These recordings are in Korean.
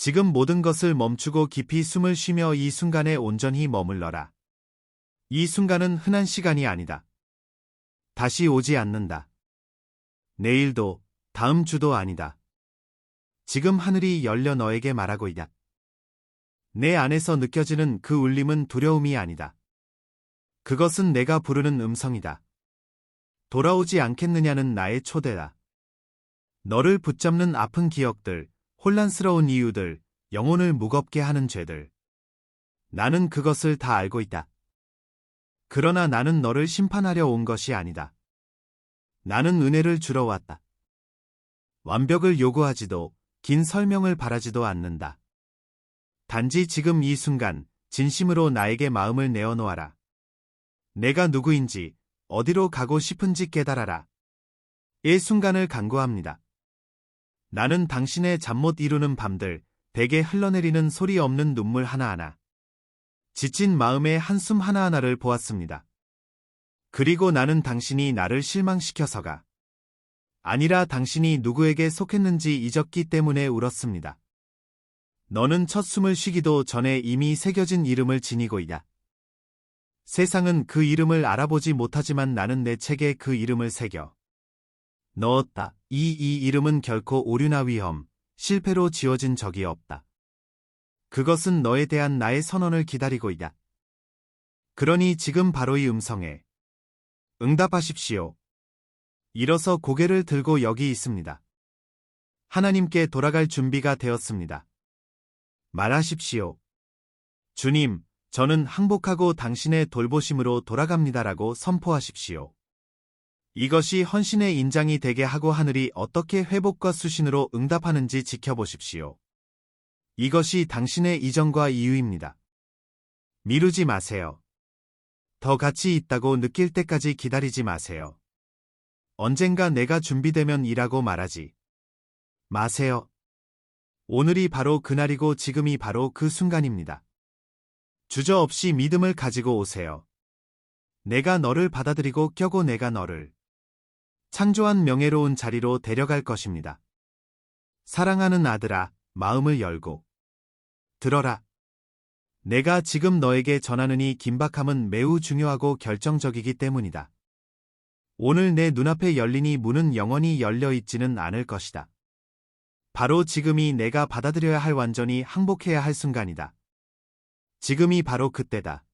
지금 모든 것을 멈추고 깊이 숨을 쉬며 이 순간에 온전히 머물러라. 이 순간은 흔한 시간이 아니다. 다시 오지 않는다. 내일도, 다음 주도 아니다. 지금 하늘이 열려 너에게 말하고 있다. 내 안에서 느껴지는 그 울림은 두려움이 아니다. 그것은 내가 부르는 음성이다. 돌아오지 않겠느냐는 나의 초대다. 너를 붙잡는 아픈 기억들, 혼란스러운 이유들, 영혼을 무겁게 하는 죄들. 나는 그것을 다 알고 있다. 그러나 나는 너를 심판하려 온 것이 아니다. 나는 은혜를 주러 왔다. 완벽을 요구하지도, 긴 설명을 바라지도 않는다. 단지 지금 이 순간, 진심으로 나에게 마음을 내어놓아라. 내가 누구인지, 어디로 가고 싶은지 깨달아라. 이 순간을 간구합니다. 나는 당신의 잠 못 이루는 밤들, 베개 흘러내리는 소리 없는 눈물 하나하나, 지친 마음의 한숨 하나하나를 보았습니다. 그리고 나는 당신이 나를 실망시켜서가 아니라 당신이 누구에게 속했는지 잊었기 때문에 울었습니다. 너는 첫 숨을 쉬기도 전에 이미 새겨진 이름을 지니고 있다. 세상은 그 이름을 알아보지 못하지만 나는 내 책에 그 이름을 새겨 넣었다. 이 이름은 결코 오류나 위험, 실패로 지워진 적이 없다. 그것은 너에 대한 나의 선언을 기다리고 있다. 그러니 지금 바로 이 음성에 응답하십시오. 일어서 고개를 들고 여기 있습니다. 하나님께 돌아갈 준비가 되었습니다. 말하십시오. 주님, 저는 항복하고 당신의 돌보심으로 돌아갑니다라고 선포하십시오. 이것이 헌신의 인장이 되게 하고 하늘이 어떻게 회복과 수신으로 응답하는지 지켜보십시오. 이것이 당신의 이정과 이유입니다. 미루지 마세요. 더 가치 있다고 느낄 때까지 기다리지 마세요. 언젠가 내가 준비되면 이라고 말하지 마세요. 오늘이 바로 그날이고 지금이 바로 그 순간입니다. 주저없이 믿음을 가지고 오세요. 내가 너를 받아들이고 껴고 내가 너를 창조한 명예로운 자리로 데려갈 것입니다. 사랑하는 아들아, 마음을 열고 들어라. 내가 지금 너에게 전하는 이 긴박함은 매우 중요하고 결정적이기 때문이다. 오늘 내 눈앞에 열린 이 문은 영원히 열려 있지는 않을 것이다. 바로 지금이 내가 받아들여야 할 완전히 항복해야 할 순간이다. 지금이 바로 그때다.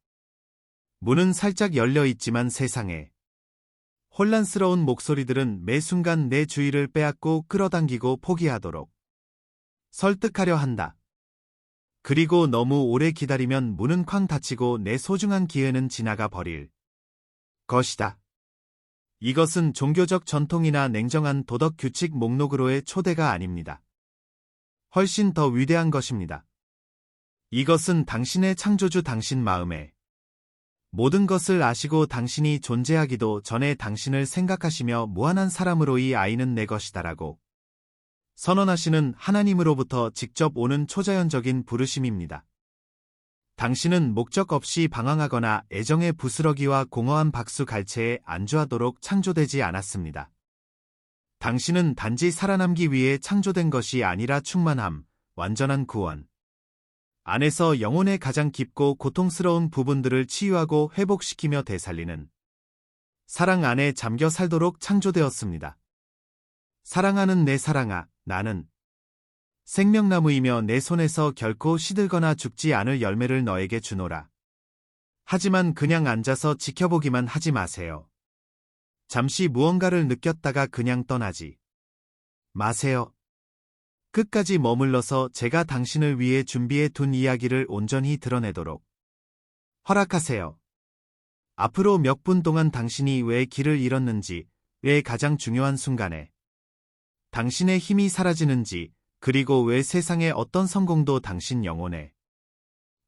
문은 살짝 열려 있지만 세상에 혼란스러운 목소리들은 매 순간 내 주의를 빼앗고 끌어당기고 포기하도록 설득하려 한다. 그리고 너무 오래 기다리면 문은 쾅 닫히고 내 소중한 기회는 지나가 버릴 것이다. 이것은 종교적 전통이나 냉정한 도덕 규칙 목록으로의 초대가 아닙니다. 훨씬 더 위대한 것입니다. 이것은 당신의 창조주 당신 마음에 모든 것을 아시고 당신이 존재하기도 전에 당신을 생각하시며 무한한 사람으로 이 아이는 내 것이다라고 선언하시는 하나님으로부터 직접 오는 초자연적인 부르심입니다. 당신은 목적 없이 방황하거나 애정의 부스러기와 공허한 박수 갈채에 안주하도록 창조되지 않았습니다. 당신은 단지 살아남기 위해 창조된 것이 아니라 충만함, 완전한 구원 안에서 영혼의 가장 깊고 고통스러운 부분들을 치유하고 회복시키며 되살리는 사랑 안에 잠겨 살도록 창조되었습니다. 사랑하는 내 사랑아, 나는 생명나무이며 내 손에서 결코 시들거나 죽지 않을 열매를 너에게 주노라. 하지만 그냥 앉아서 지켜보기만 하지 마세요. 잠시 무언가를 느꼈다가 그냥 떠나지 마세요. 끝까지 머물러서 제가 당신을 위해 준비해 둔 이야기를 온전히 드러내도록 허락하세요. 앞으로 몇 분 동안 당신이 왜 길을 잃었는지, 왜 가장 중요한 순간에 당신의 힘이 사라지는지, 그리고 왜 세상의 어떤 성공도 당신 영혼에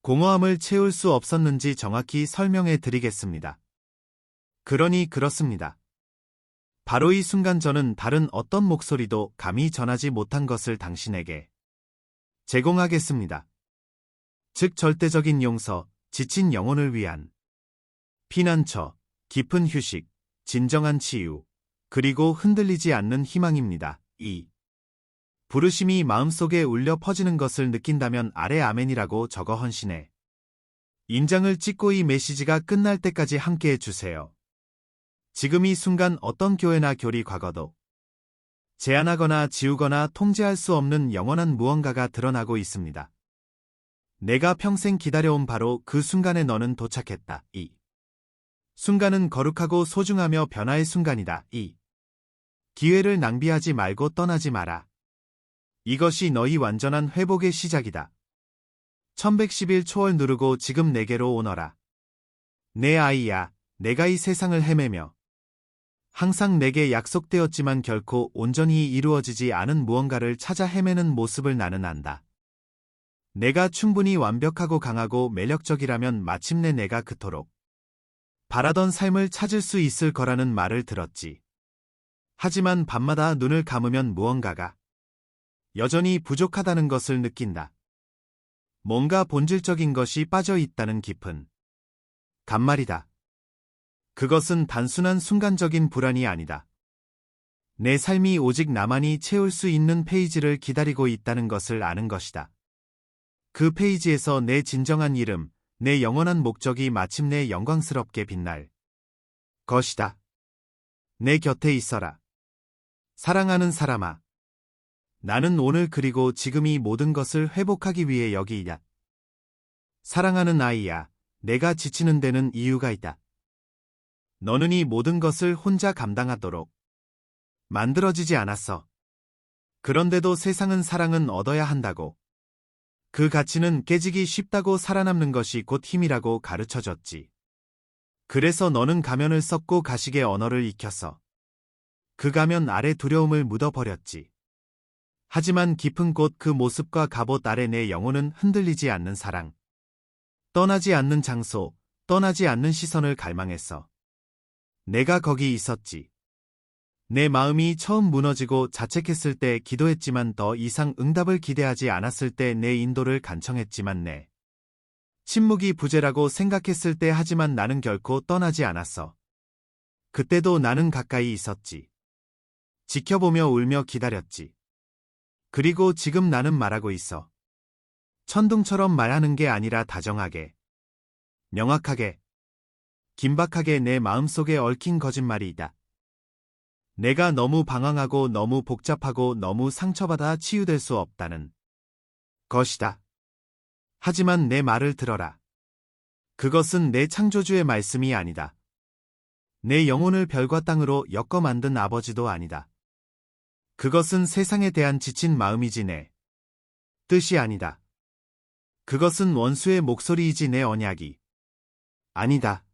공허함을 채울 수 없었는지 정확히 설명해 드리겠습니다. 그러니 그렇습니다. 바로 이 순간 저는 다른 어떤 목소리도 감히 전하지 못한 것을 당신에게 제공하겠습니다. 즉 절대적인 용서, 지친 영혼을 위한 피난처, 깊은 휴식, 진정한 치유, 그리고 흔들리지 않는 희망입니다. 부르심이 마음속에 울려 퍼지는 것을 느낀다면 아래 아멘이라고 적어 헌신해. 인장을 찍고 이 메시지가 끝날 때까지 함께해 주세요. 지금 이 순간 어떤 교회나 교리 과거도 제한하거나 지우거나 통제할 수 없는 영원한 무언가가 드러나고 있습니다. 내가 평생 기다려온 바로 그 순간에 너는 도착했다. 이 순간은 거룩하고 소중하며 변화의 순간이다. 이 기회를 낭비하지 말고 떠나지 마라. 이것이 너희 완전한 회복의 시작이다. 1111 초월 누르고 지금 내게로 오너라. 내 아이야, 내가 이 세상을 헤매며 항상 내게 약속되었지만 결코 온전히 이루어지지 않은 무언가를 찾아 헤매는 모습을 나는 안다. 내가 충분히 완벽하고 강하고 매력적이라면 마침내 내가 그토록 바라던 삶을 찾을 수 있을 거라는 말을 들었지. 하지만 밤마다 눈을 감으면 무언가가 여전히 부족하다는 것을 느낀다. 뭔가 본질적인 것이 빠져 있다는 깊은 간말이다. 그것은 단순한 순간적인 불안이 아니다. 내 삶이 오직 나만이 채울 수 있는 페이지를 기다리고 있다는 것을 아는 것이다. 그 페이지에서 내 진정한 이름, 내 영원한 목적이 마침내 영광스럽게 빛날 것이다. 내 곁에 있어라. 사랑하는 사람아. 나는 오늘 그리고 지금 이 모든 것을 회복하기 위해 여기 있다. 사랑하는 아이야, 내가 지치는 데는 이유가 있다. 너는 이 모든 것을 혼자 감당하도록 만들어지지 않았어. 그런데도 세상은 사랑은 얻어야 한다고. 그 가치는 깨지기 쉽다고 살아남는 것이 곧 힘이라고 가르쳐줬지. 그래서 너는 가면을 썼고 가식의 언어를 익혔어. 그 가면 아래 두려움을 묻어버렸지. 하지만 깊은 곳 그 모습과 갑옷 아래 내 영혼은 흔들리지 않는 사랑. 떠나지 않는 장소, 떠나지 않는 시선을 갈망했어. 내가 거기 있었지. 내 마음이 처음 무너지고 자책했을 때 기도했지만 더 이상 응답을 기대하지 않았을 때 내 인도를 간청했지만 내 침묵이 부재라고 생각했을 때 하지만 나는 결코 떠나지 않았어. 그때도 나는 가까이 있었지. 지켜보며 울며 기다렸지. 그리고 지금 나는 말하고 있어. 천둥처럼 말하는 게 아니라 다정하게, 명확하게, 긴박하게 내 마음속에 얽힌 거짓말이다. 내가 너무 방황하고 너무 복잡하고 너무 상처받아 치유될 수 없다는 것이다. 하지만 내 말을 들어라. 그것은 내 창조주의 말씀이 아니다. 내 영혼을 별과 땅으로 엮어 만든 아버지도 아니다. 그것은 세상에 대한 지친 마음이지 내 뜻이 아니다. 그것은 원수의 목소리이지 내 언약이 아니다.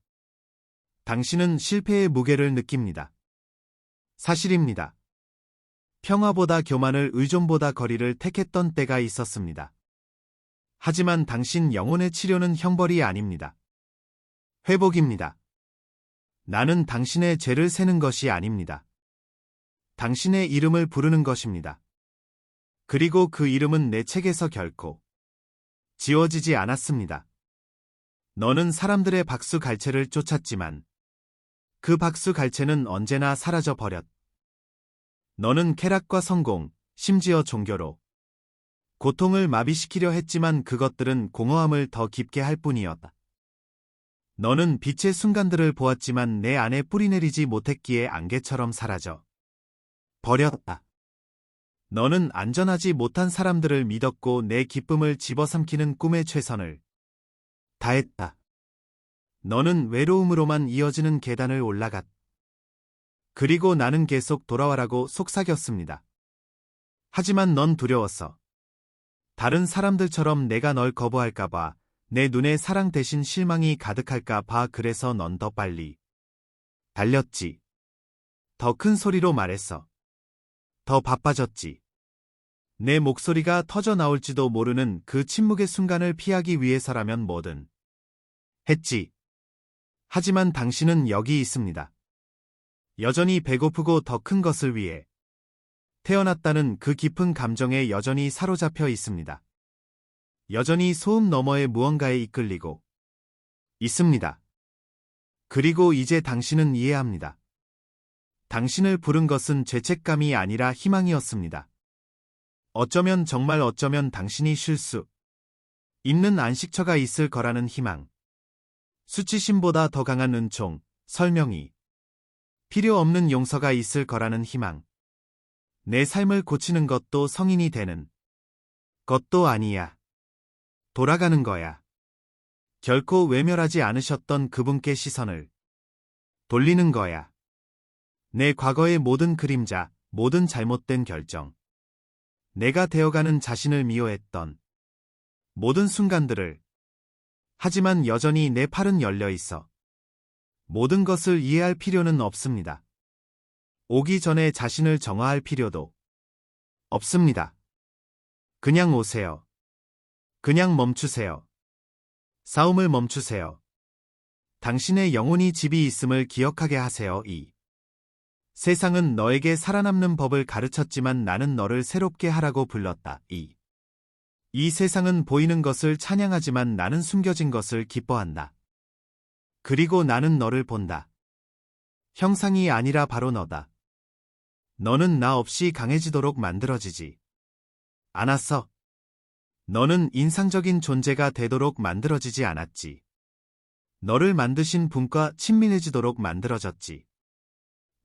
당신은 실패의 무게를 느낍니다. 사실입니다. 평화보다 교만을 의존보다 거리를 택했던 때가 있었습니다. 하지만 당신 영혼의 치료는 형벌이 아닙니다. 회복입니다. 나는 당신의 죄를 세는 것이 아닙니다. 당신의 이름을 부르는 것입니다. 그리고 그 이름은 내 책에서 결코 지워지지 않았습니다. 너는 사람들의 박수갈채를 쫓았지만 그 박수갈채는 언제나 사라져 버렸. 너는 쾌락과 성공, 심지어 종교로 고통을 마비시키려 했지만 그것들은 공허함을 더 깊게 할 뿐이었다. 너는 빛의 순간들을 보았지만 내 안에 뿌리내리지 못했기에 안개처럼 사라져 버렸다. 너는 안전하지 못한 사람들을 믿었고 내 기쁨을 집어삼키는 꿈에 최선을 다했다. 너는 외로움으로만 이어지는 계단을 올라갔. 그리고 나는 계속 돌아와라고 속삭였습니다. 하지만 넌 두려웠어. 다른 사람들처럼 내가 널 거부할까봐, 내 눈에 사랑 대신 실망이 가득할까봐. 그래서 넌 더 빨리 달렸지. 더 큰 소리로 말했어. 더 바빠졌지. 내 목소리가 터져 나올지도 모르는 그 침묵의 순간을 피하기 위해서라면 뭐든 했지. 하지만 당신은 여기 있습니다. 여전히 배고프고 더 큰 것을 위해 태어났다는 그 깊은 감정에 여전히 사로잡혀 있습니다. 여전히 소음 너머의 무언가에 이끌리고 있습니다. 그리고 이제 당신은 이해합니다. 당신을 부른 것은 죄책감이 아니라 희망이었습니다. 어쩌면 정말 어쩌면 당신이 쉴 수 있는 안식처가 있을 거라는 희망. 수치심보다 더 강한 은총, 설명이 필요 없는 용서가 있을 거라는 희망. 내 삶을 고치는 것도 성인이 되는 것도 아니야. 돌아가는 거야. 결코 외면하지 않으셨던 그분께 시선을 돌리는 거야. 내 과거의 모든 그림자, 모든 잘못된 결정. 내가 되어가는 자신을 미워했던 모든 순간들을. 하지만 여전히 내 팔은 열려 있어. 모든 것을 이해할 필요는 없습니다. 오기 전에 자신을 정화할 필요도 없습니다. 그냥 오세요. 그냥 멈추세요. 싸움을 멈추세요. 당신의 영혼이 집이 있음을 기억하게 하세요. 이 세상은 너에게 살아남는 법을 가르쳤지만 나는 너를 새롭게 하라고 불렀다. 이 세상은 보이는 것을 찬양하지만 나는 숨겨진 것을 기뻐한다. 그리고 나는 너를 본다. 형상이 아니라 바로 너다. 너는 나 없이 강해지도록 만들어지지 않았어. 너는 인상적인 존재가 되도록 만들어지지 않았지. 너를 만드신 분과 친밀해지도록 만들어졌지.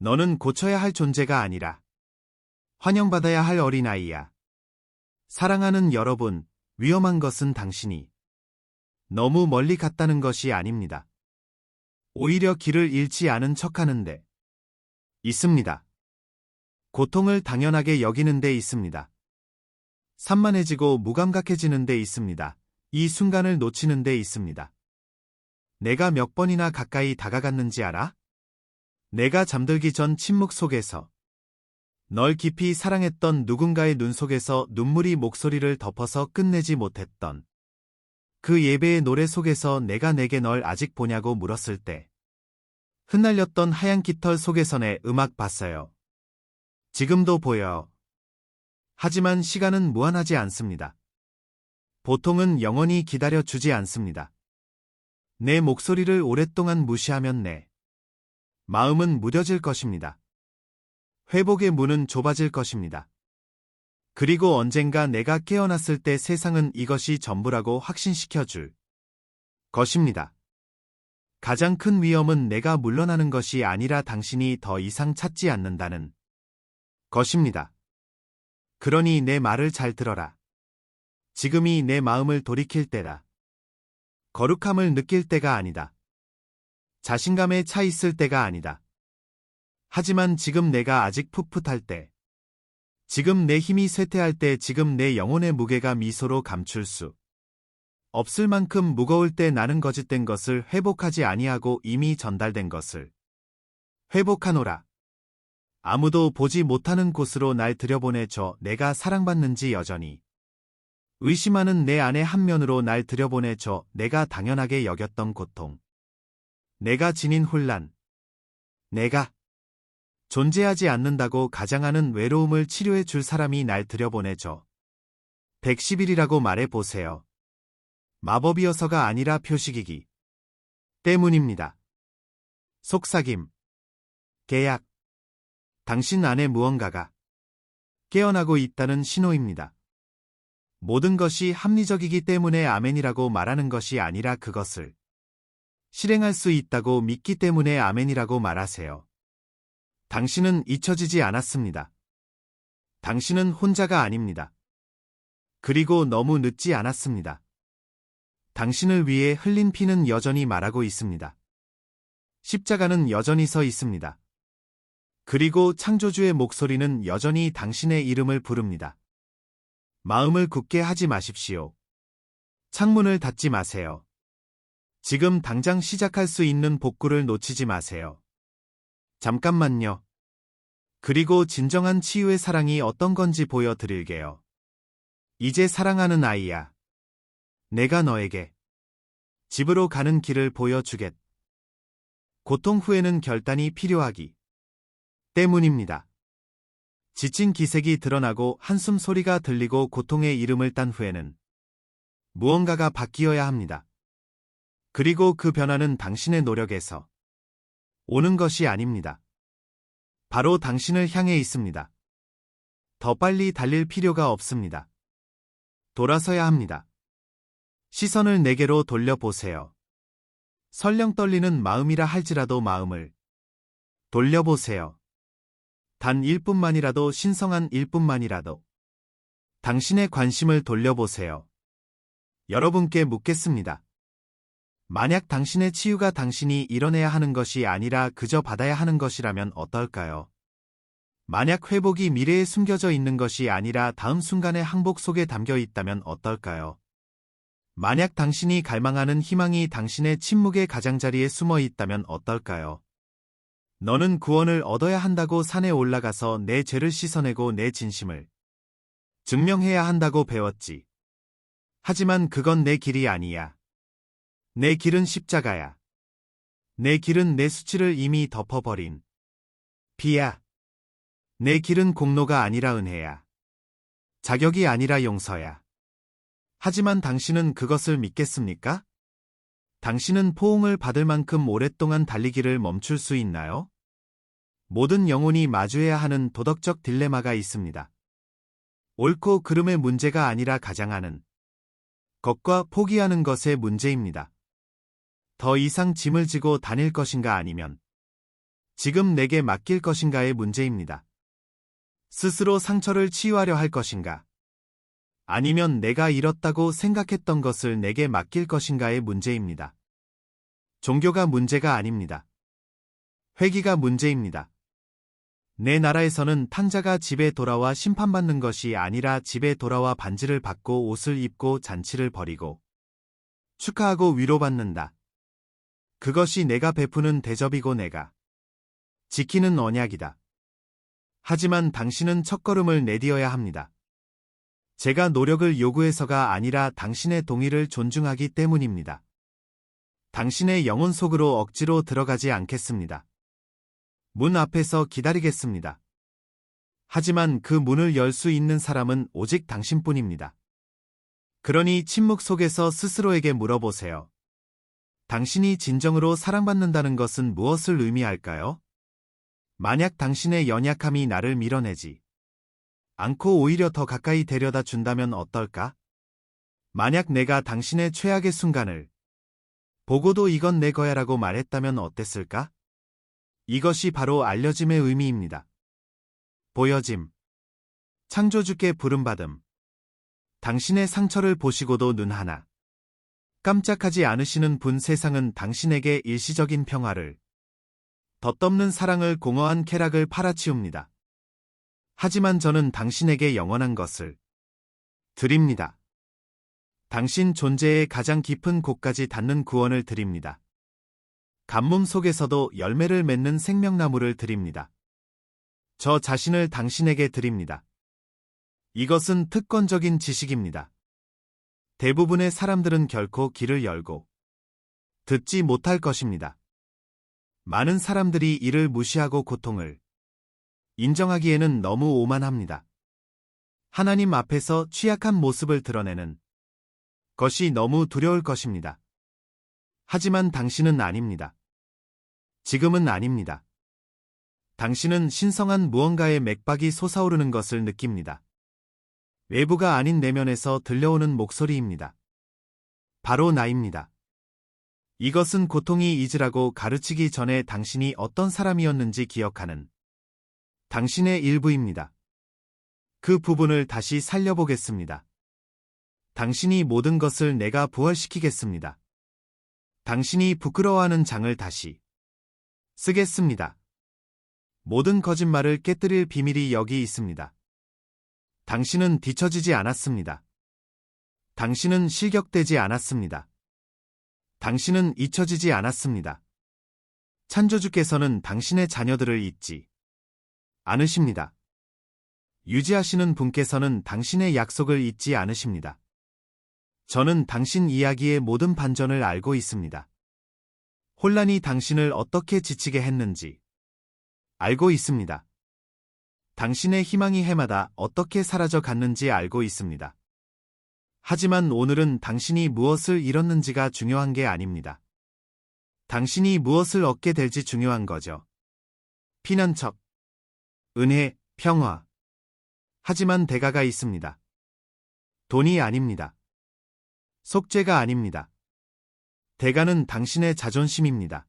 너는 고쳐야 할 존재가 아니라 환영받아야 할 어린아이야. 사랑하는 여러분, 위험한 것은 당신이 너무 멀리 갔다는 것이 아닙니다. 오히려 길을 잃지 않은 척하는 데 있습니다. 고통을 당연하게 여기는 데 있습니다. 산만해지고 무감각해지는 데 있습니다. 이 순간을 놓치는 데 있습니다. 내가 몇 번이나 가까이 다가갔는지 알아? 내가 잠들기 전 침묵 속에서 널 깊이 사랑했던 누군가의 눈 속에서 눈물이 목소리를 덮어서 끝내지 못했던 그 예배의 노래 속에서 내가 내게 널 아직 보냐고 물었을 때 흩날렸던 하얀 깃털 속에서 내 음악 봤어요. 지금도 보여요. 하지만 시간은 무한하지 않습니다. 보통은 영원히 기다려주지 않습니다. 내 목소리를 오랫동안 무시하면 내 마음은 무뎌질 것입니다. 회복의 문은 좁아질 것입니다. 그리고 언젠가 내가 깨어났을 때 세상은 이것이 전부라고 확신시켜줄 것입니다. 가장 큰 위험은 내가 물러나는 것이 아니라 당신이 더 이상 찾지 않는다는 것입니다. 그러니 내 말을 잘 들어라. 지금이 내 마음을 돌이킬 때다. 거룩함을 느낄 때가 아니다. 자신감에 차 있을 때가 아니다. 하지만 지금 내가 아직 풋풋할 때, 지금 내 힘이 쇠퇴할 때, 지금 내 영혼의 무게가 미소로 감출 수 없을 만큼 무거울 때 나는 거짓된 것을 회복하지 아니하고 이미 전달된 것을 회복하노라. 아무도 보지 못하는 곳으로 날 들여보내줘. 내가 사랑받는지 여전히 의심하는 내 안의 한 면으로 날 들여보내줘. 내가 당연하게 여겼던 고통, 내가 지닌 혼란, 내가 존재하지 않는다고 가장하는 외로움을 치료해 줄 사람이 날 들여보내줘. 110일이라고 말해보세요. 마법이어서가 아니라 표식이기 때문입니다. 속삭임, 계약, 당신 안에 무언가가 깨어나고 있다는 신호입니다. 모든 것이 합리적이기 때문에 아멘이라고 말하는 것이 아니라 그것을 실행할 수 있다고 믿기 때문에 아멘이라고 말하세요. 당신은 잊혀지지 않았습니다. 당신은 혼자가 아닙니다. 그리고 너무 늦지 않았습니다. 당신을 위해 흘린 피는 여전히 말하고 있습니다. 십자가는 여전히 서 있습니다. 그리고 창조주의 목소리는 여전히 당신의 이름을 부릅니다. 마음을 굳게 하지 마십시오. 창문을 닫지 마세요. 지금 당장 시작할 수 있는 복구를 놓치지 마세요. 잠깐만요. 그리고 진정한 치유의 사랑이 어떤 건지 보여드릴게요. 이제 사랑하는 아이야. 내가 너에게 집으로 가는 길을 보여주겠. 고통 후에는 결단이 필요하기 때문입니다. 지친 기색이 드러나고 한숨 소리가 들리고 고통의 이름을 딴 후에는 무언가가 바뀌어야 합니다. 그리고 그 변화는 당신의 노력에서 오는 것이 아닙니다. 바로 당신을 향해 있습니다. 더 빨리 달릴 필요가 없습니다. 돌아서야 합니다. 시선을 내게로 돌려보세요. 설령 떨리는 마음이라 할지라도 마음을 돌려보세요. 단 1분만이라도 신성한 1분만이라도 당신의 관심을 돌려보세요. 여러분께 묻겠습니다. 만약 당신의 치유가 당신이 이뤄내야 하는 것이 아니라 그저 받아야 하는 것이라면 어떨까요? 만약 회복이 미래에 숨겨져 있는 것이 아니라 다음 순간의 항복 속에 담겨 있다면 어떨까요? 만약 당신이 갈망하는 희망이 당신의 침묵의 가장자리에 숨어 있다면 어떨까요? 너는 구원을 얻어야 한다고 산에 올라가서 내 죄를 씻어내고 내 진심을 증명해야 한다고 배웠지. 하지만 그건 내 길이 아니야. 내 길은 십자가야. 내 길은 내 수치를 이미 덮어버린 비야. 내 길은 공로가 아니라 은혜야. 자격이 아니라 용서야. 하지만 당신은 그것을 믿겠습니까? 당신은 포옹을 받을 만큼 오랫동안 달리기를 멈출 수 있나요? 모든 영혼이 마주해야 하는 도덕적 딜레마가 있습니다. 옳고 그름의 문제가 아니라 가장하는 것과 포기하는 것의 문제입니다. 더 이상 짐을 지고 다닐 것인가 아니면 지금 내게 맡길 것인가의 문제입니다. 스스로 상처를 치유하려 할 것인가? 아니면 내가 잃었다고 생각했던 것을 내게 맡길 것인가의 문제입니다. 종교가 문제가 아닙니다. 회기가 문제입니다. 내 나라에서는 탕자가 집에 돌아와 심판받는 것이 아니라 집에 돌아와 반지를 받고 옷을 입고 잔치를 벌이고 축하하고 위로받는다. 그것이 내가 베푸는 대접이고 내가 지키는 언약이다. 하지만 당신은 첫걸음을 내디뎌야 합니다. 제가 노력을 요구해서가 아니라 당신의 동의를 존중하기 때문입니다. 당신의 영혼 속으로 억지로 들어가지 않겠습니다. 문 앞에서 기다리겠습니다. 하지만 그 문을 열 수 있는 사람은 오직 당신뿐입니다. 그러니 침묵 속에서 스스로에게 물어보세요. 당신이 진정으로 사랑받는다는 것은 무엇을 의미할까요? 만약 당신의 연약함이 나를 밀어내지 않고 오히려 더 가까이 데려다 준다면 어떨까? 만약 내가 당신의 최악의 순간을 보고도 이건 내 거야라고 말했다면 어땠을까? 이것이 바로 알려짐의 의미입니다. 보여짐. 창조주께 부름받음. 당신의 상처를 보시고도 눈 하나 깜짝하지 않으시는 분 세상은 당신에게 일시적인 평화를 덧덮는 사랑을 공허한 쾌락을 팔아치웁니다. 하지만 저는 당신에게 영원한 것을 드립니다. 당신 존재의 가장 깊은 곳까지 닿는 구원을 드립니다. 가뭄 속에서도 열매를 맺는 생명나무를 드립니다. 저 자신을 당신에게 드립니다. 이것은 특권적인 지식입니다. 대부분의 사람들은 결코 귀를 열고 듣지 못할 것입니다. 많은 사람들이 이를 무시하고 고통을 인정하기에는 너무 오만합니다. 하나님 앞에서 취약한 모습을 드러내는 것이 너무 두려울 것입니다. 하지만 당신은 아닙니다. 지금은 아닙니다. 당신은 신성한 무언가의 맥박이 솟아오르는 것을 느낍니다. 외부가 아닌 내면에서 들려오는 목소리입니다. 바로 나입니다. 이것은 고통이 잊으라고 가르치기 전에 당신이 어떤 사람이었는지 기억하는 당신의 일부입니다. 그 부분을 다시 살려보겠습니다. 당신이 모든 것을 내가 부활시키겠습니다. 당신이 부끄러워하는 장을 다시 쓰겠습니다. 모든 거짓말을 깨뜨릴 비밀이 여기 있습니다. 당신은 뒤처지지 않았습니다. 당신은 실격되지 않았습니다. 당신은 잊혀지지 않았습니다. 창조주께서는 당신의 자녀들을 잊지 않으십니다. 유지하시는 분께서는 당신의 약속을 잊지 않으십니다. 저는 당신 이야기의 모든 반전을 알고 있습니다. 혼란이 당신을 어떻게 지치게 했는지 알고 있습니다. 당신의 희망이 해마다 어떻게 사라져 갔는지 알고 있습니다. 하지만 오늘은 당신이 무엇을 잃었는지가 중요한 게 아닙니다. 당신이 무엇을 얻게 될지 중요한 거죠. 피난처, 은혜, 평화. 하지만 대가가 있습니다. 돈이 아닙니다. 속죄가 아닙니다. 대가는 당신의 자존심입니다.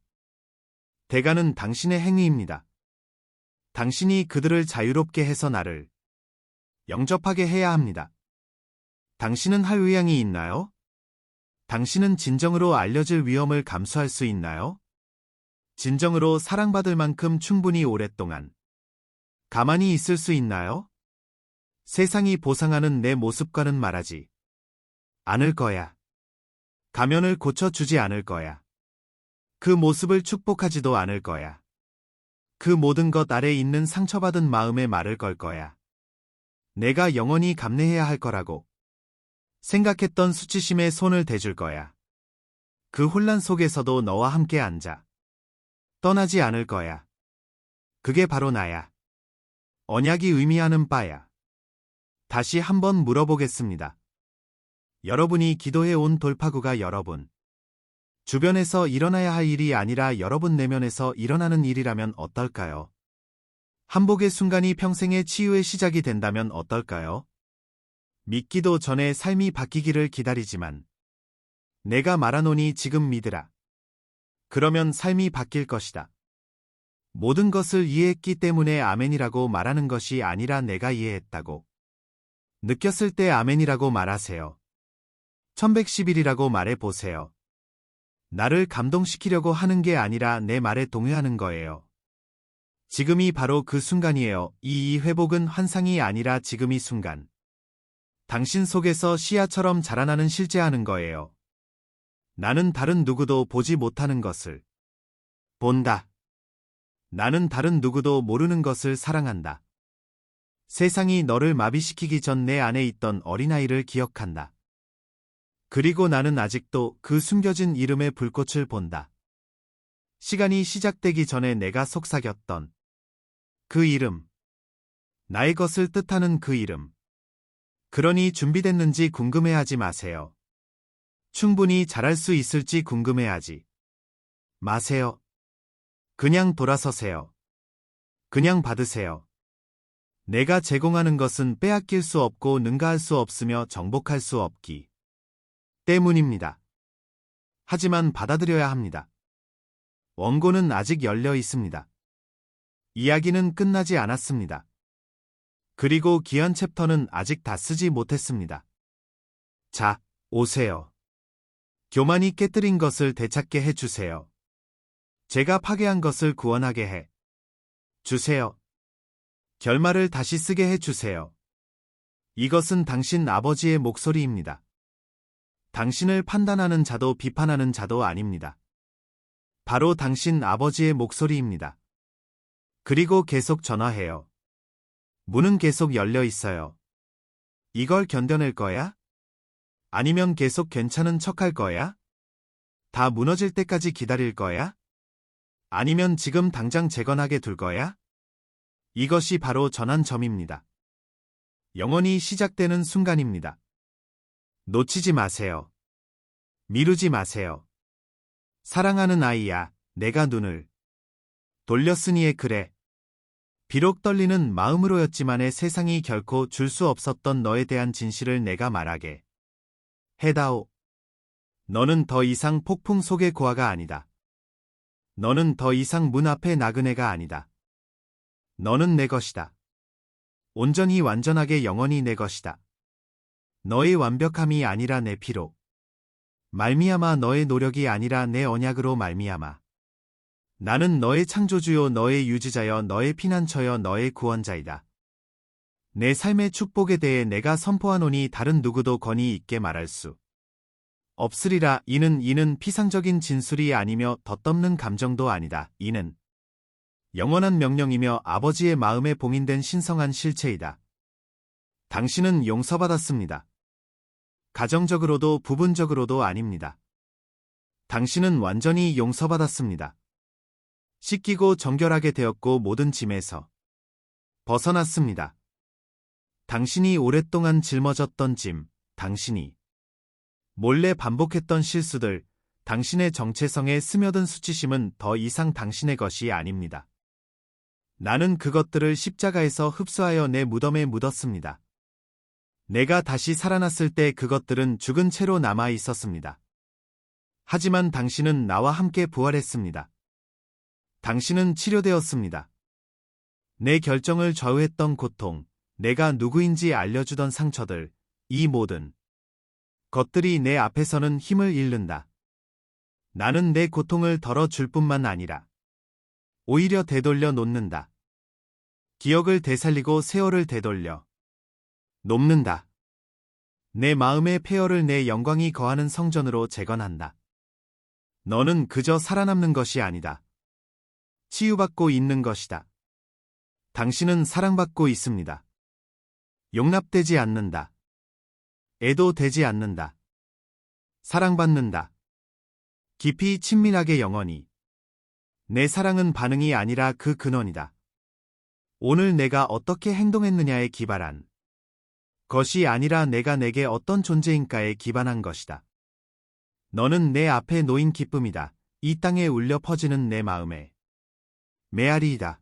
대가는 당신의 행위입니다. 당신이 그들을 자유롭게 해서 나를 영접하게 해야 합니다. 당신은 할 의향이 있나요? 당신은 진정으로 알려질 위험을 감수할 수 있나요? 진정으로 사랑받을 만큼 충분히 오랫동안 가만히 있을 수 있나요? 세상이 보상하는 내 모습과는 말하지 않을 거야. 가면을 고쳐주지 않을 거야. 그 모습을 축복하지도 않을 거야. 그 모든 것 아래 있는 상처받은 마음에 말을 걸 거야. 내가 영원히 감내해야 할 거라고 생각했던 수치심에 손을 대줄 거야. 그 혼란 속에서도 너와 함께 앉아 떠나지 않을 거야. 그게 바로 나야. 언약이 의미하는 바야. 다시 한번 물어보겠습니다. 여러분이 기도해 온 돌파구가 여러분 주변에서 일어나야 할 일이 아니라 여러분 내면에서 일어나는 일이라면 어떨까요? 한복의 순간이 평생의 치유의 시작이 된다면 어떨까요? 믿기도 전에 삶이 바뀌기를 기다리지만 내가 말하노니 지금 믿으라. 그러면 삶이 바뀔 것이다. 모든 것을 이해했기 때문에 아멘이라고 말하는 것이 아니라 내가 이해했다고 느꼈을 때 아멘이라고 말하세요. 1111이라고 말해보세요. 나를 감동시키려고 하는 게 아니라 내 말에 동의하는 거예요. 지금이 바로 그 순간이에요. 이 회복은 환상이 아니라 지금 이 순간. 당신 속에서 씨앗처럼 자라나는 실제하는 거예요. 나는 다른 누구도 보지 못하는 것을 본다. 나는 다른 누구도 모르는 것을 사랑한다. 세상이 너를 마비시키기 전 내 안에 있던 어린아이를 기억한다. 그리고 나는 아직도 그 숨겨진 이름의 불꽃을 본다. 시간이 시작되기 전에 내가 속삭였던 그 이름. 나의 것을 뜻하는 그 이름. 그러니 준비됐는지 궁금해하지 마세요. 충분히 잘할 수 있을지 궁금해하지 마세요. 그냥 돌아서세요. 그냥 받으세요. 내가 제공하는 것은 빼앗길 수 없고 능가할 수 없으며 정복할 수 없기 때문입니다. 하지만 받아들여야 합니다. 원고는 아직 열려 있습니다. 이야기는 끝나지 않았습니다. 그리고 귀한 챕터는 아직 다 쓰지 못했습니다. 자, 오세요. 교만이 깨뜨린 것을 되찾게 해주세요. 제가 파괴한 것을 구원하게 해 주세요. 결말을 다시 쓰게 해주세요. 이것은 당신 아버지의 목소리입니다. 당신을 판단하는 자도 비판하는 자도 아닙니다. 바로 당신 아버지의 목소리입니다. 그리고 계속 전화해요. 문은 계속 열려 있어요. 이걸 견뎌낼 거야? 아니면 계속 괜찮은 척할 거야? 다 무너질 때까지 기다릴 거야? 아니면 지금 당장 재건하게 둘 거야? 이것이 바로 전환점입니다. 영원히 시작되는 순간입니다. 놓치지 마세요. 미루지 마세요. 사랑하는 아이야, 내가 눈을 돌렸으니에 그래. 비록 떨리는 마음으로였지만의 세상이 결코 줄 수 없었던 너에 대한 진실을 내가 말하게 해다오. 너는 더 이상 폭풍 속의 고아가 아니다. 너는 더 이상 문 앞의 나그네가 아니다. 너는 내 것이다. 온전히 완전하게 영원히 내 것이다. 너의 완벽함이 아니라 내 피로 말미암아 너의 노력이 아니라 내 언약으로 말미암아 나는 너의 창조주요 너의 유지자여 너의 피난처여 너의 구원자이다. 내 삶의 축복에 대해 내가 선포하노니 다른 누구도 권위 있게 말할 수 없으리라. 이는 피상적인 진술이 아니며 덧없는 감정도 아니다. 이는 영원한 명령이며 아버지의 마음에 봉인된 신성한 실체이다. 당신은 용서받았습니다. 가정적으로도 부분적으로도 아닙니다. 당신은 완전히 용서받았습니다. 씻기고 정결하게 되었고 모든 짐에서 벗어났습니다. 당신이 오랫동안 짊어졌던 짐, 당신이 몰래 반복했던 실수들, 당신의 정체성에 스며든 수치심은 더 이상 당신의 것이 아닙니다. 나는 그것들을 십자가에서 흡수하여 내 무덤에 묻었습니다. 내가 다시 살아났을 때 그것들은 죽은 채로 남아 있었습니다. 하지만 당신은 나와 함께 부활했습니다. 당신은 치료되었습니다. 내 결정을 좌우했던 고통, 내가 누구인지 알려주던 상처들, 이 모든 것들이 내 앞에서는 힘을 잃는다. 나는 내 고통을 덜어줄 뿐만 아니라 오히려 되돌려 놓는다. 기억을 되살리고 세월을 되돌려 놓는다. 내 마음의 폐허를 내 영광이 거하는 성전으로 재건한다. 너는 그저 살아남는 것이 아니다. 치유받고 있는 것이다. 당신은 사랑받고 있습니다. 용납되지 않는다. 애도되지 않는다. 사랑받는다. 깊이 친밀하게 영원히. 내 사랑은 반응이 아니라 그 근원이다. 오늘 내가 어떻게 행동했느냐에 기반한 것이 아니라 내가 내게 어떤 존재인가에 기반한 것이다. 너는 내 앞에 놓인 기쁨이다. 이 땅에 울려 퍼지는 내 마음의 메아리이다.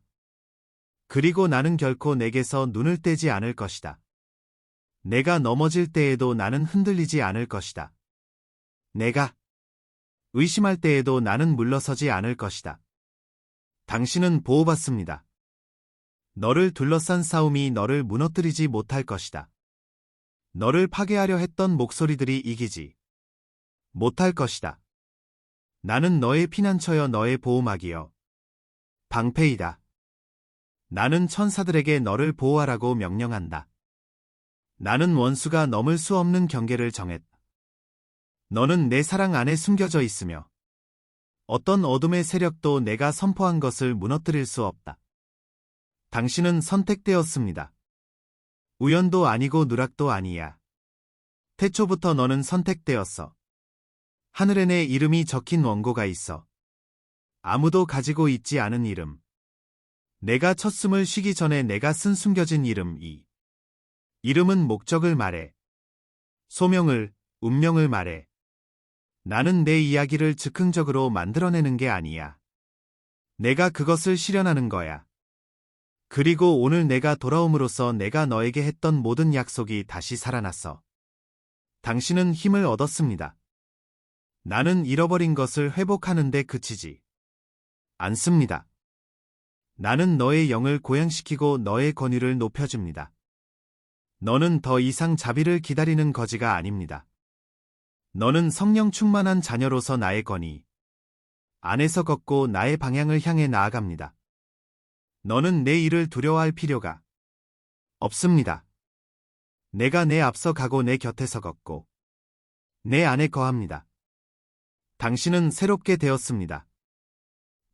그리고 나는 결코 내게서 눈을 떼지 않을 것이다. 내가 넘어질 때에도 나는 흔들리지 않을 것이다. 내가 의심할 때에도 나는 물러서지 않을 것이다. 당신은 보호받습니다. 너를 둘러싼 싸움이 너를 무너뜨리지 못할 것이다. 너를 파괴하려 했던 목소리들이 이기지 못할 것이다. 나는 너의 피난처여 너의 보호막이여 방패이다. 나는 천사들에게 너를 보호하라고 명령한다. 나는 원수가 넘을 수 없는 경계를 정했다. 너는 내 사랑 안에 숨겨져 있으며 어떤 어둠의 세력도 내가 선포한 것을 무너뜨릴 수 없다. 당신은 선택되었습니다. 우연도 아니고 누락도 아니야. 태초부터 너는 선택되었어. 하늘에 내 이름이 적힌 원고가 있어. 아무도 가지고 있지 않은 이름. 내가 첫 숨을 쉬기 전에 내가 쓴 숨겨진 이름. 이 이름은 목적을 말해. 소명을, 운명을 말해. 나는 내 이야기를 즉흥적으로 만들어내는 게 아니야. 내가 그것을 실현하는 거야. 그리고 오늘 내가 돌아옴으로써 내가 너에게 했던 모든 약속이 다시 살아났어. 당신은 힘을 얻었습니다. 나는 잃어버린 것을 회복하는 데 그치지 않습니다. 나는 너의 영을 고양시키고 너의 권위를 높여줍니다. 너는 더 이상 자비를 기다리는 거지가 아닙니다. 너는 성령 충만한 자녀로서 나의 권위 안에서 걷고 나의 방향을 향해 나아갑니다. 너는 내 일을 두려워할 필요가 없습니다. 내가 내 앞서 가고 내 곁에서 걷고 내 안에 거합니다. 당신은 새롭게 되었습니다.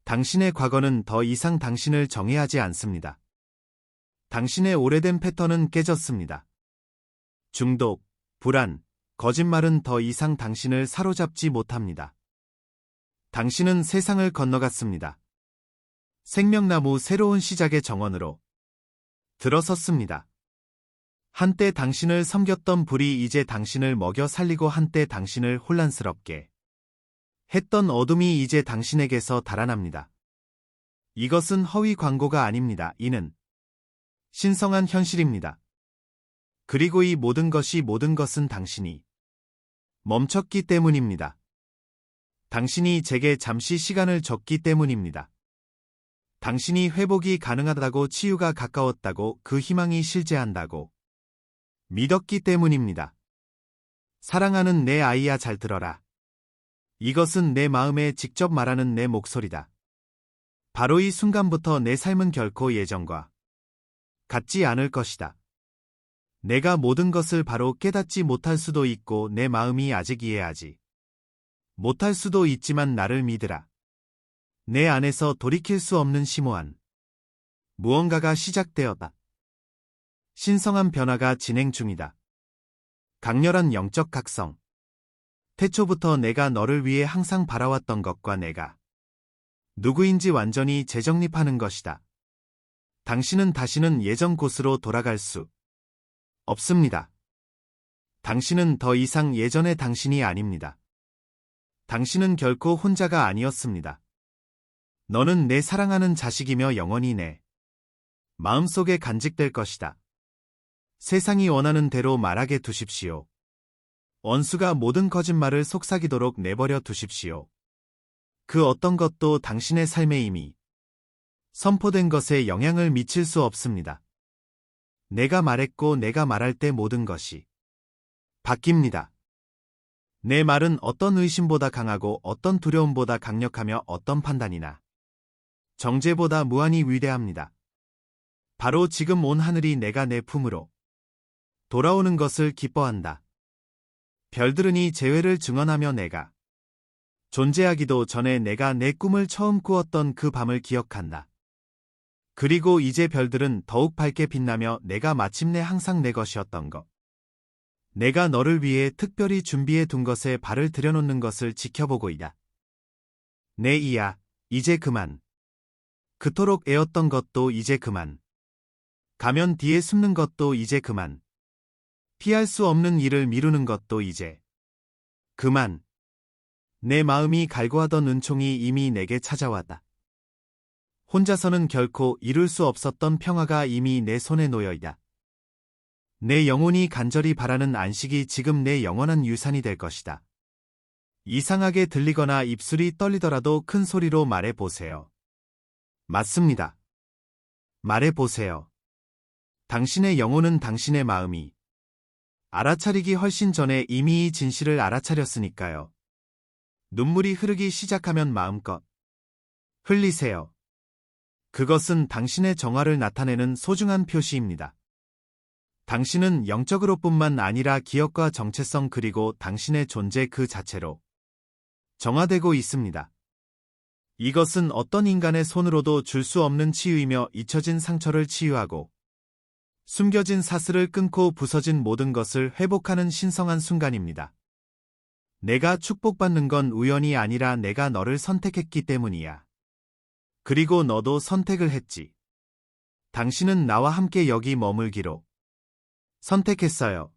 당신의 과거는 더 이상 당신을 정의하지 않습니다. 당신의 오래된 패턴은 깨졌습니다. 중독, 불안, 거짓말은 더 이상 당신을 사로잡지 못합니다. 당신은 세상을 건너갔습니다. 생명나무 새로운 시작의 정원으로 들어섰습니다. 한때 당신을 섬겼던 불이 이제 당신을 먹여 살리고 한때 당신을 혼란스럽게 했던 어둠이 이제 당신에게서 달아납니다. 이것은 허위 광고가 아닙니다. 이는 신성한 현실입니다. 그리고 이 모든 것은 당신이 멈췄기 때문입니다. 당신이 제게 잠시 시간을 줬기 때문입니다. 당신이 회복이 가능하다고 치유가 가까웠다고 그 희망이 실제한다고 믿었기 때문입니다. 사랑하는 내 아이야 잘 들어라. 이것은 내 마음에 직접 말하는 내 목소리다. 바로 이 순간부터 내 삶은 결코 예전과 같지 않을 것이다. 내가 모든 것을 바로 깨닫지 못할 수도 있고 내 마음이 아직 이해하지 못할 수도 있지만 나를 믿으라. 내 안에서 돌이킬 수 없는 심오한 무언가가 시작되었다. 신성한 변화가 진행 중이다. 강렬한 영적 각성. 태초부터 내가 너를 위해 항상 바라왔던 것과 내가 누구인지 완전히 재정립하는 것이다. 당신은 다시는 예전 곳으로 돌아갈 수 없습니다. 당신은 더 이상 예전의 당신이 아닙니다. 당신은 결코 혼자가 아니었습니다. 너는 내 사랑하는 자식이며 영원히 내 마음속에 간직될 것이다. 세상이 원하는 대로 말하게 두십시오. 원수가 모든 거짓말을 속삭이도록 내버려 두십시오. 그 어떤 것도 당신의 삶에 이미 선포된 것에 영향을 미칠 수 없습니다. 내가 말했고 내가 말할 때 모든 것이 바뀝니다. 내 말은 어떤 의심보다 강하고 어떤 두려움보다 강력하며 어떤 판단이나 정죄보다 무한히 위대합니다. 바로 지금 온 하늘이 내가 내 품으로 돌아오는 것을 기뻐한다. 별들은 이 재회를 증언하며 내가 존재하기도 전에 내가 내 꿈을 처음 꾸었던 그 밤을 기억한다. 그리고 이제 별들은 더욱 밝게 빛나며 내가 마침내 항상 내 것이었던 것. 내가 너를 위해 특별히 준비해 둔 것에 발을 들여놓는 것을 지켜보고 있다. 내 이야, 이제 그만. 그토록 애웠던 것도 이제 그만. 가면 뒤에 숨는 것도 이제 그만. 피할 수 없는 일을 미루는 것도 이제 그만. 내 마음이 갈구하던 은총이 이미 내게 찾아왔다. 혼자서는 결코 이룰 수 없었던 평화가 이미 내 손에 놓여 있다. 내 영혼이 간절히 바라는 안식이 지금 내 영원한 유산이 될 것이다. 이상하게 들리거나 입술이 떨리더라도 큰 소리로 말해보세요. 맞습니다. 말해보세요. 당신의 영혼은 당신의 마음이 알아차리기 훨씬 전에 이미 이 진실을 알아차렸으니까요. 눈물이 흐르기 시작하면 마음껏 흘리세요. 그것은 당신의 정화를 나타내는 소중한 표시입니다. 당신은 영적으로뿐만 아니라 기억과 정체성 그리고 당신의 존재 그 자체로 정화되고 있습니다. 이것은 어떤 인간의 손으로도 줄 수 없는 치유이며 잊혀진 상처를 치유하고 숨겨진 사슬을 끊고 부서진 모든 것을 회복하는 신성한 순간입니다. 내가 축복받는 건 우연이 아니라 내가 너를 선택했기 때문이야. 그리고 너도 선택을 했지. 당신은 나와 함께 여기 머물기로 선택했어요.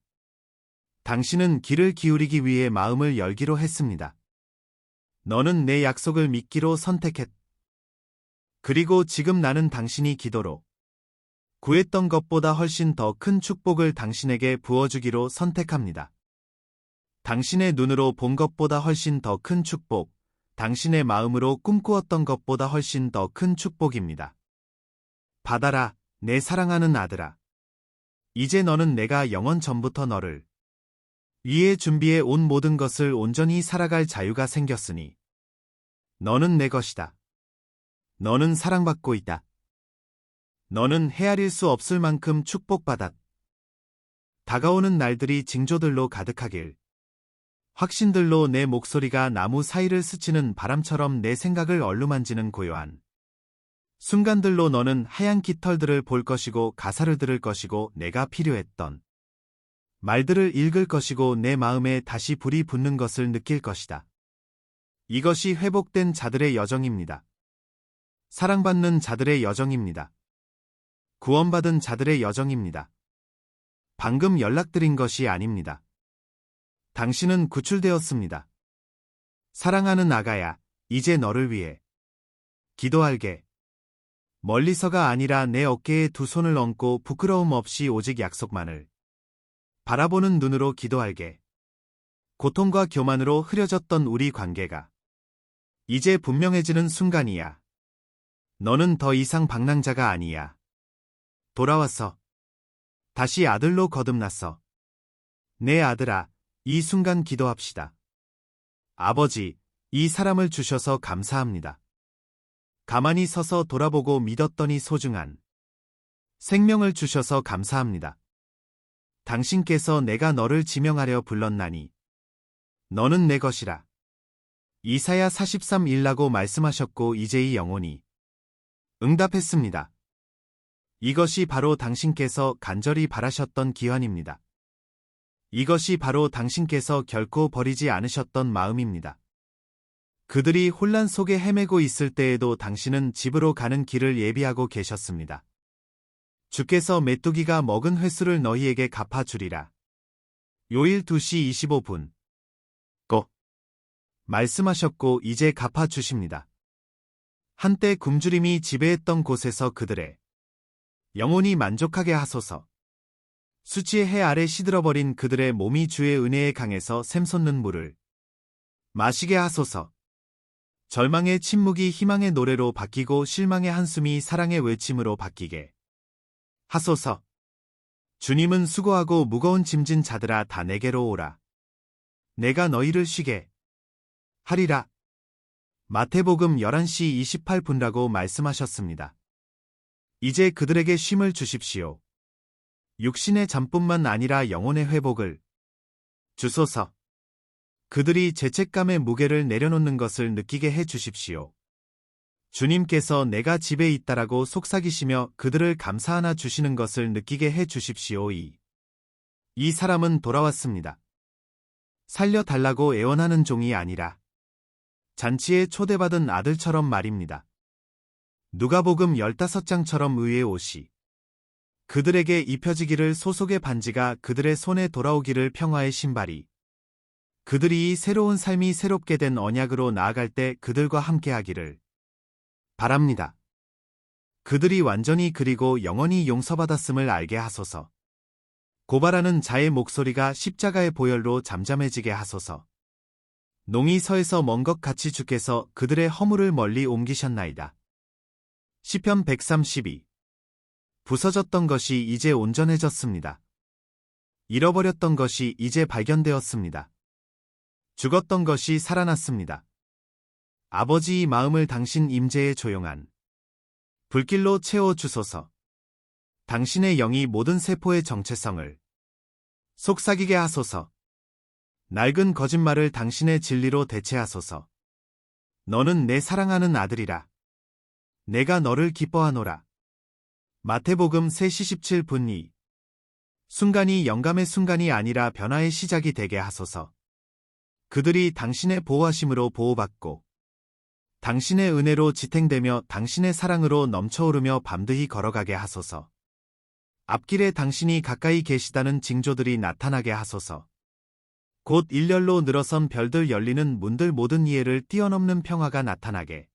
당신은 귀를 기울이기 위해 마음을 열기로 했습니다. 너는 내 약속을 믿기로 선택했. 그리고 지금 나는 당신이 기도로 구했던 것보다 훨씬 더 큰 축복을 당신에게 부어주기로 선택합니다. 당신의 눈으로 본 것보다 훨씬 더 큰 축복, 당신의 마음으로 꿈꾸었던 것보다 훨씬 더 큰 축복입니다. 받아라, 내 사랑하는 아들아. 이제 너는 내가 영원 전부터 너를 위해 준비해 온 모든 것을 온전히 살아갈 자유가 생겼으니 너는 내 것이다. 너는 사랑받고 있다. 너는 헤아릴 수 없을 만큼 축복받았. 다가오는 날들이 징조들로 가득하길. 확신들로 내 목소리가 나무 사이를 스치는 바람처럼 내 생각을 얼루만지는 고요한 순간들로 너는 하얀 깃털들을 볼 것이고 가사를 들을 것이고 내가 필요했던 말들을 읽을 것이고 내 마음에 다시 불이 붙는 것을 느낄 것이다. 이것이 회복된 자들의 여정입니다. 사랑받는 자들의 여정입니다. 구원받은 자들의 여정입니다. 방금 연락드린 것이 아닙니다. 당신은 구출되었습니다. 사랑하는 아가야, 이제 너를 위해 기도할게. 멀리서가 아니라 내 어깨에 두 손을 얹고 부끄러움 없이 오직 약속만을 바라보는 눈으로 기도할게. 고통과 교만으로 흐려졌던 우리 관계가 이제 분명해지는 순간이야. 너는 더 이상 방랑자가 아니야. 돌아왔어. 다시 아들로 거듭났어. 내 아들아, 이 순간 기도합시다. 아버지, 이 사람을 주셔서 감사합니다. 가만히 서서 돌아보고 믿었더니 소중한 생명을 주셔서 감사합니다. 당신께서 내가 너를 지명하려 불렀나니 너는 내 것이라. 이사야 43:1라고 말씀하셨고 이제 이 영혼이 응답했습니다. 이것이 바로 당신께서 간절히 바라셨던 기환입니다. 이것이 바로 당신께서 결코 버리지 않으셨던 마음입니다. 그들이 혼란 속에 헤매고 있을 때에도 당신은 집으로 가는 길을 예비하고 계셨습니다. 주께서 메뚜기가 먹은 횟수를 너희에게 갚아주리라. 요일 2시 25분. 고 말씀하셨고 이제 갚아주십니다. 한때 굶주림이 지배했던 곳에서 그들의 영원히 만족하게 하소서. 수치의 해 아래 시들어버린 그들의 몸이 주의 은혜의 강에서 샘솟는 물을 마시게 하소서. 절망의 침묵이 희망의 노래로 바뀌고 실망의 한숨이 사랑의 외침으로 바뀌게 하소서. 주님은 수고하고 무거운 짐진 자들아 다 내게로 오라. 내가 너희를 쉬게 하리라. 마태복음 11시 28분이라고 말씀하셨습니다. 이제 그들에게 쉼을 주십시오. 육신의 잠뿐만 아니라 영혼의 회복을 주소서. 그들이 죄책감의 무게를 내려놓는 것을 느끼게 해 주십시오. 주님께서 내가 집에 있다라고 속삭이시며 그들을 감사하나 주시는 것을 느끼게 해 주십시오. 이 사람은 돌아왔습니다. 살려달라고 애원하는 종이 아니라 잔치에 초대받은 아들처럼 말입니다. 누가복음 15장처럼 의의 옷이 그들에게 입혀지기를, 소속의 반지가 그들의 손에 돌아오기를, 평화의 신발이 그들이 이 새로운 삶이 새롭게 된 언약으로 나아갈 때 그들과 함께하기를 바랍니다. 그들이 완전히 그리고 영원히 용서받았음을 알게 하소서. 고발하는 자의 목소리가 십자가의 보혈로 잠잠해지게 하소서. 농이 서에서 먼 것 같이 주께서 그들의 허물을 멀리 옮기셨나이다. 시편 132. 부서졌던 것이 이제 온전해졌습니다. 잃어버렸던 것이 이제 발견되었습니다. 죽었던 것이 살아났습니다. 아버지, 이 마음을 당신 임재의 조용한 불길로 채워 주소서. 당신의 영이 모든 세포의 정체성을 속삭이게 하소서. 낡은 거짓말을 당신의 진리로 대체하소서. 너는 내 사랑하는 아들이라. 내가 너를 기뻐하노라. 마태복음 3시 17분. 이 순간이 영감의 순간이 아니라 변화의 시작이 되게 하소서. 그들이 당신의 보호하심으로 보호받고 당신의 은혜로 지탱되며 당신의 사랑으로 넘쳐오르며 밤드히 걸어가게 하소서. 앞길에 당신이 가까이 계시다는 징조들이 나타나게 하소서. 곧 일렬로 늘어선 별들, 열리는 문들, 모든 이해를 뛰어넘는 평화가 나타나게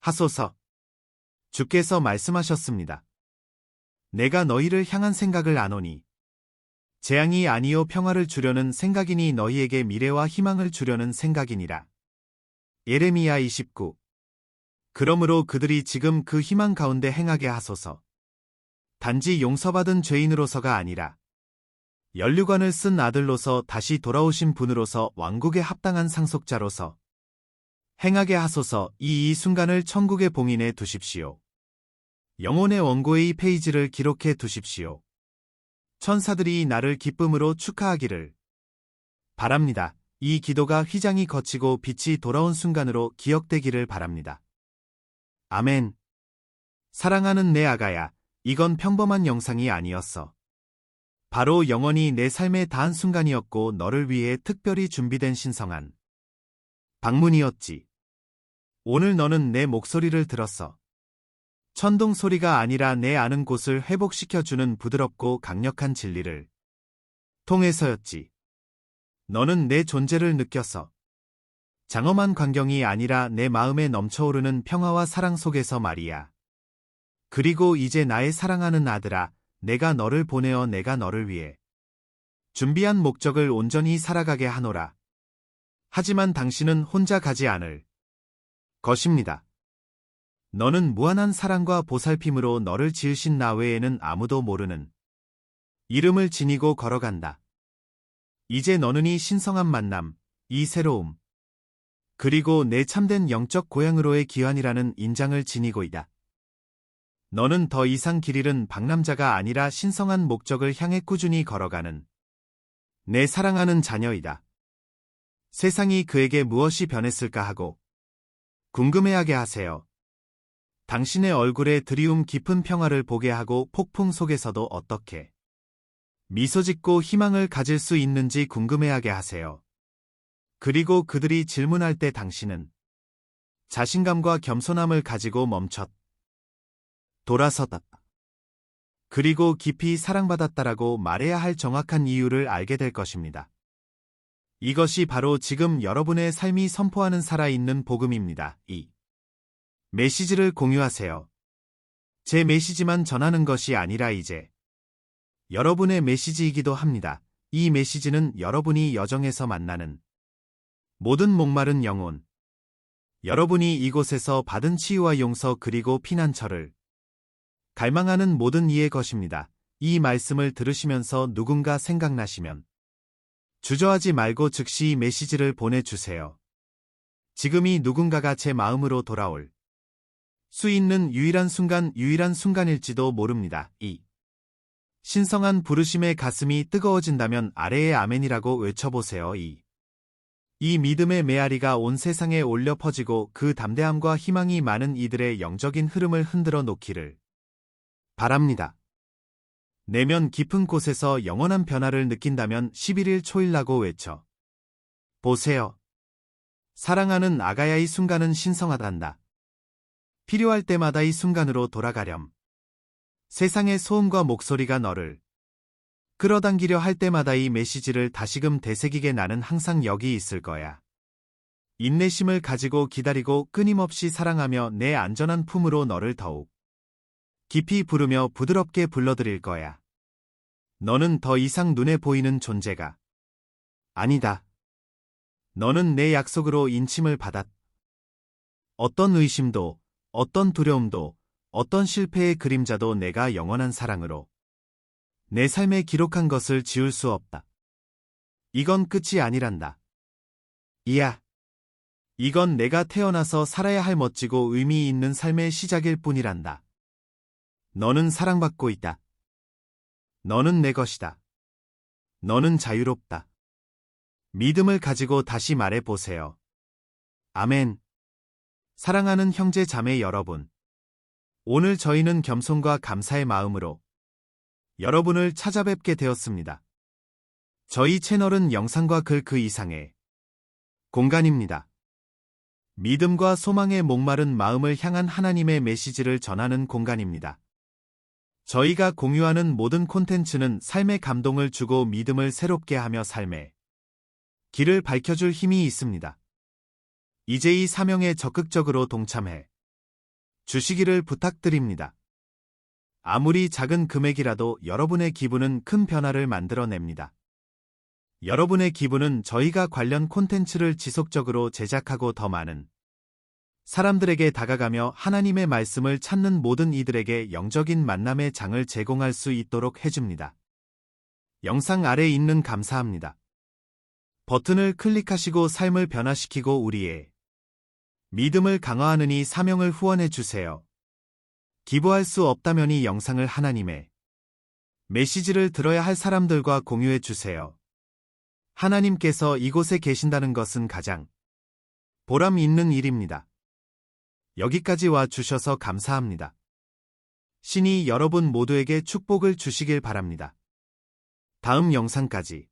하소서. 주께서 말씀하셨습니다. 내가 너희를 향한 생각을 아노니 재앙이 아니요 평화를 주려는 생각이니 너희에게 미래와 희망을 주려는 생각이니라. 예레미야 29. 그러므로 그들이 지금 그 희망 가운데 행하게 하소서. 단지 용서받은 죄인으로서가 아니라 연류관을 쓴 아들로서 다시 돌아오신 분으로서 왕국에 합당한 상속자로서 행하게 하소서. 이 순간을 천국의 봉인해 두십시오. 영혼의 원고의 이 페이지를 기록해 두십시오. 천사들이 나를 기쁨으로 축하하기를 바랍니다. 이 기도가 휘장이 거치고 빛이 돌아온 순간으로 기억되기를 바랍니다. 아멘. 사랑하는 내 아가야, 이건 평범한 영상이 아니었어. 바로 영원히 내 삶에 닿은 순간이었고 너를 위해 특별히 준비된 신성한 방문이었지. 오늘 너는 내 목소리를 들었어. 천둥 소리가 아니라 내 아는 곳을 회복시켜주는 부드럽고 강력한 진리를 통해서였지. 너는 내 존재를 느꼈어. 장엄한 광경이 아니라 내 마음에 넘쳐오르는 평화와 사랑 속에서 말이야. 그리고 이제 나의 사랑하는 아들아, 내가 너를 보내어 내가 너를 위해 준비한 목적을 온전히 살아가게 하노라. 하지만 당신은 혼자 가지 않을 것입니다. 너는 무한한 사랑과 보살핌으로 너를 지으신 나 외에는 아무도 모르는 이름을 지니고 걸어간다. 이제 너는 이 신성한 만남, 이 새로움, 그리고 내 참된 영적 고향으로의 귀환이라는 인장을 지니고 있다. 너는 더 이상 길 잃은 방랑자가 아니라 신성한 목적을 향해 꾸준히 걸어가는 내 사랑하는 자녀이다. 세상이 그에게 무엇이 변했을까 하고 궁금해하게 하세요. 당신의 얼굴에 드리움 깊은 평화를 보게 하고 폭풍 속에서도 어떻게 미소 짓고 희망을 가질 수 있는지 궁금해하게 하세요. 그리고 그들이 질문할 때 당신은 자신감과 겸손함을 가지고 멈췄 돌아섰다. 그리고 깊이 사랑받았다라고 말해야 할 정확한 이유를 알게 될 것입니다. 이것이 바로 지금 여러분의 삶이 선포하는 살아있는 복음입니다. 이 메시지를 공유하세요. 제 메시지만 전하는 것이 아니라 이제 여러분의 메시지이기도 합니다. 이 메시지는 여러분이 여정에서 만나는 모든 목마른 영혼, 여러분이 이곳에서 받은 치유와 용서 그리고 피난처를 갈망하는 모든 이의 것입니다. 이 말씀을 들으시면서 누군가 생각나시면 주저하지 말고 즉시 이 메시지를 보내주세요. 지금이 누군가가 제 마음으로 돌아올 수 있는 유일한 순간일지도 모릅니다. 이 신성한 부르심에 가슴이 뜨거워진다면 아래에 아멘이라고 외쳐보세요. 이 믿음의 메아리가 온 세상에 올려 퍼지고 그 담대함과 희망이 많은 이들의 영적인 흐름을 흔들어 놓기를 바랍니다. 내면 깊은 곳에서 영원한 변화를 느낀다면 11일 초일라고 외쳐 보세요. 사랑하는 아가야, 이 순간은 신성하단다. 필요할 때마다 이 순간으로 돌아가렴. 세상의 소음과 목소리가 너를 끌어당기려 할 때마다 이 메시지를 다시금 되새기게 나는 항상 여기 있을 거야. 인내심을 가지고 기다리고 끊임없이 사랑하며 내 안전한 품으로 너를 더욱 깊이 부르며 부드럽게 불러드릴 거야. 너는 더 이상 눈에 보이는 존재가 아니다. 너는 내 약속으로 인침을 받았. 어떤 의심도, 어떤 두려움도, 어떤 실패의 그림자도 내가 영원한 사랑으로 내 삶에 기록한 것을 지울 수 없다. 이건 끝이 아니란다. 이야. 이건 내가 태어나서 살아야 할 멋지고 의미 있는 삶의 시작일 뿐이란다. 너는 사랑받고 있다. 너는 내 것이다. 너는 자유롭다. 믿음을 가지고 다시 말해보세요. 아멘. 사랑하는 형제 자매 여러분. 오늘 저희는 겸손과 감사의 마음으로 여러분을 찾아뵙게 되었습니다. 저희 채널은 영상과 글 그 이상의 공간입니다. 믿음과 소망의 목마른 마음을 향한 하나님의 메시지를 전하는 공간입니다. 저희가 공유하는 모든 콘텐츠는 삶의 감동을 주고 믿음을 새롭게 하며 삶의 길을 밝혀줄 힘이 있습니다. 이제 이 사명에 적극적으로 동참해 주시기를 부탁드립니다. 아무리 작은 금액이라도 여러분의 기부는 큰 변화를 만들어냅니다. 여러분의 기부는 저희가 관련 콘텐츠를 지속적으로 제작하고 더 많은 사람들에게 다가가며 하나님의 말씀을 찾는 모든 이들에게 영적인 만남의 장을 제공할 수 있도록 해줍니다. 영상 아래 있는 감사합니다. 버튼을 클릭하시고 삶을 변화시키고 우리의 믿음을 강화하는 이 사명을 후원해 주세요. 기부할 수 없다면 이 영상을 하나님의 메시지를 들어야 할 사람들과 공유해 주세요. 하나님께서 이곳에 계신다는 것은 가장 보람 있는 일입니다. 여기까지 와 주셔서 감사합니다. 신이 여러분 모두에게 축복을 주시길 바랍니다. 다음 영상까지